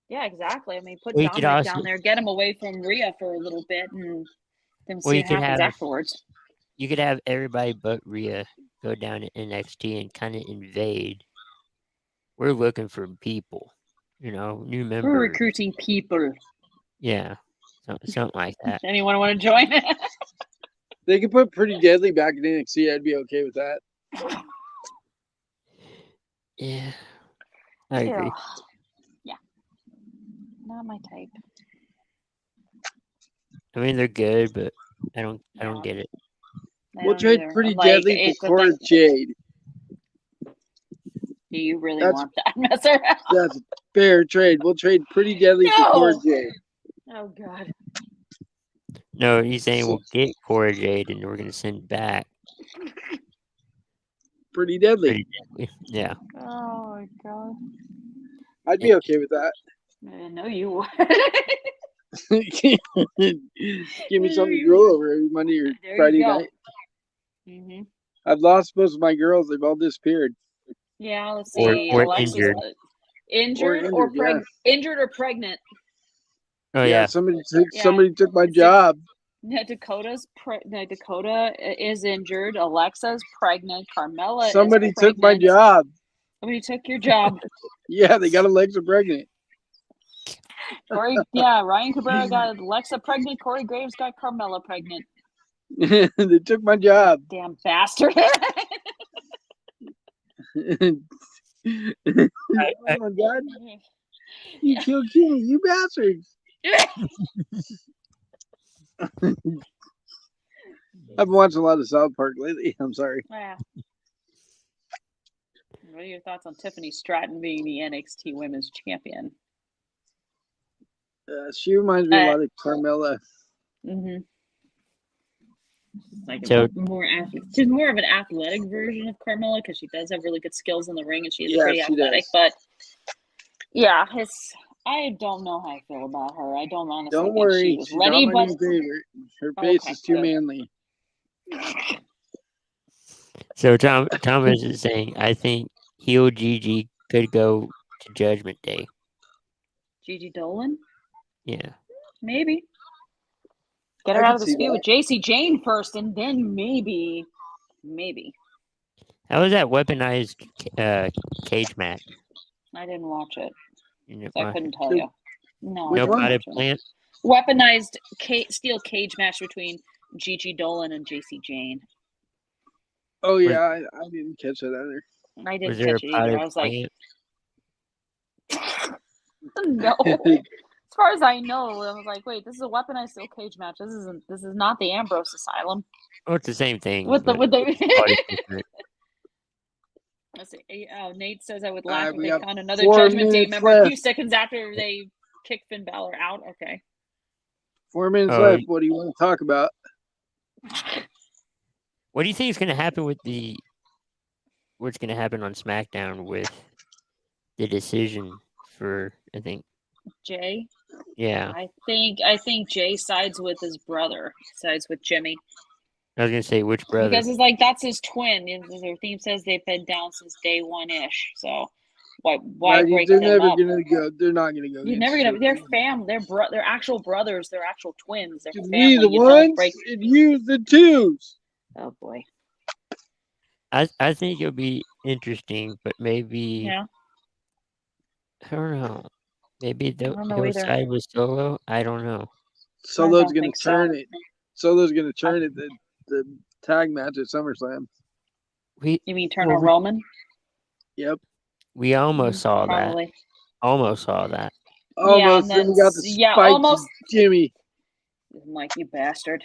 Yeah, exactly. I mean, put Well, you could Dominic also- down there, get him away from Rhea for a little bit, and then Well, see you what could happens have- afterwards. You could have everybody but Rhea go down to NXT and kind of invade. We're looking for people, new members. We're recruiting people. Yeah, something like that. Anyone want to join? They could put Pretty Deadly back in NXT. I'd be okay with that. Yeah, I agree. Ugh. Yeah. Not my type. I mean, they're good, but I don't Yeah. get it. I We'll don't trade either. Pretty I'm like, Deadly it's for the Cora thing- Jade. Do you really That's- want that mess around? That's a fair trade. We'll trade Pretty Deadly for No. Cora Jade. Oh God. No, he's saying we'll get Cora Jade and we're gonna send back Pretty Deadly. Pretty Deadly. Yeah, Oh my God. I'd be okay with that. I didn't know you would. Give me something to grow over every Monday or There you Friday go. night. hmm I've lost most of my girls. They've all disappeared. Yeah, let's Or- see. or Alexa's, injured. Injured Or or injured, yeah. injured or pregnant. oh yeah. Somebody Yeah. took my See- job. Yeah, Dakota is injured. Alexa's pregnant. Carmella Somebody is took my pregnant. job. Somebody took your job. Yeah, they got Alexa pregnant. Ryan Cabrera got Alexa pregnant. Corey Graves got Carmella pregnant. They took my job. Damn bastard. Oh my God! You killed Kenny, you bastards! I've been watching a lot of South Park lately. I'm sorry. Yeah. What are your thoughts on Tiffany Stratton being the NXT Women's Champion? She reminds me a lot of Carmella. Mm-hmm. Like So- she's more of an athletic version of Carmella because she does have really good skills in the ring and she is Yeah, pretty she athletic. does. But yeah, I don't know how I feel about her. I don't honestly Don't think worry, she was she's ready, not my but new favorite. Her face Okay, is too good. manly. So Thomas is saying, I think heel Gigi could go to Judgment Day. Gigi Dolan? Yeah. Maybe. Get I her can out of this see feud that. with JC Jane first, and then maybe. How was that weaponized cage match? I didn't watch it, You didn't so I watch couldn't it? tell you. No, Which No I didn't one? potted watch it. plant? Weaponized steel cage match between Gigi Dolan and JC Jane. Oh yeah, I didn't catch that either. I Was didn't there a catch it either. potted I was like, plant? no. As far as I know, I was like, wait, this is a weaponized steel cage match. This is not the Ambrose Asylum. Oh, it's the same thing. With the but with the potted different. Let's see. Oh, Nate says I would laugh if we they got found another 4 Judgment Day minutes member a few left. seconds after they kick Finn Balor out. Okay. 4 minutes Oh, left. What do you want to talk about? What do you think is going to happen with what's going to happen on SmackDown with the decision for, I think, Jay. yeah. I think Jay sides with his brother. Sides with Jimmy. I was going to say, which brother? Because it's like that's his twin. As their theme says, they've been down since day one ish. So why break They're them never up? gonna go. They're not gonna go. You're against never gonna. They're Triple H. fam. They're actual brothers. They're actual twins. They're We family. the You don't ones break. and you the twos. Oh boy. I think it'll be interesting, but maybe Yeah. I don't know. Maybe don't know he'll either. side with Solo. I don't know. Solo's don't gonna think so. turn it. Solo's gonna turn it. The tag match at SummerSlam. We You mean turn Well, on we- Roman? Yep. we almost saw that. Probably. Almost saw that. Almost. and Then we got the that's- yeah, spike almost. to Jimmy. Mike, you bastard.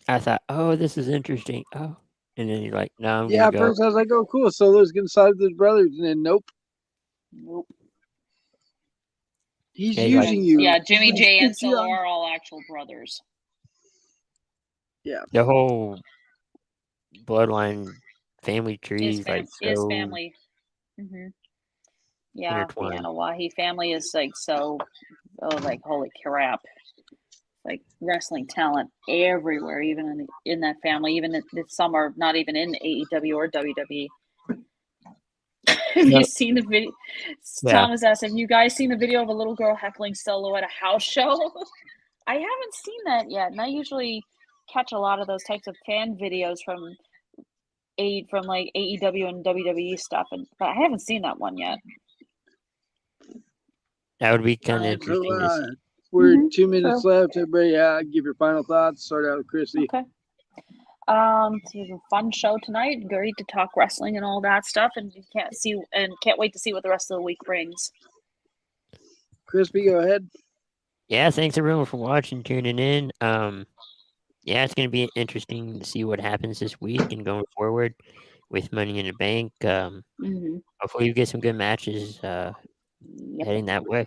I thought, oh, this is interesting. Oh, and then you're like, no, I'm Yeah, gonna at go. first I was like, oh, cool. Solo's gonna side with his brothers, and then nope. Nope. He's Yeah, you're like- using you. Yeah, Jimmy He's J and put you Solo on- are all actual brothers. The whole bloodline family tree His, is like his so family. hmm Yeah, the intertwined. Anawahi family is like so. Oh, like holy crap! Like wrestling talent everywhere, even in that family. Even if some are not even in AEW or WWE. Have No. you seen the video? Yeah. Thomas asked, "Have you guys seen the video of a little girl heckling Solo at a house show?" I haven't seen that yet, and I usually catch a lot of those types of fan videos from like AEW and WWE stuff, but I haven't seen that one yet. That would be kind of Alright, so, interesting to see. we're Mhm, 2 minutes so- left. Everybody, give your final thoughts. Start out with Chrissy. Okay. So it was a fun show tonight. Great to talk wrestling and all that stuff, and you can't wait to see what the rest of the week brings. Crispy, go ahead. Yeah, thanks everyone for watching, tuning in. Yeah, it's gonna be interesting to see what happens this week and going forward with Money in the Bank. Mm-hmm. Hopefully, you get some good matches Yep. heading that way.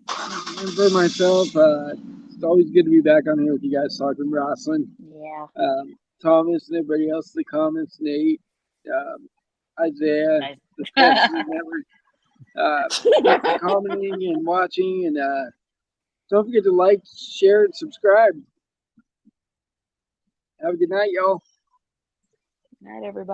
And for myself, it's always good to be back on here with you guys talking wrestling. Yeah. Thomas and everybody else in the comments, Nate, Isaiah, Nice. the Pepsi Network, commenting and watching, and don't forget to like, share, and subscribe. Have a good night, y'all. Night, everybody.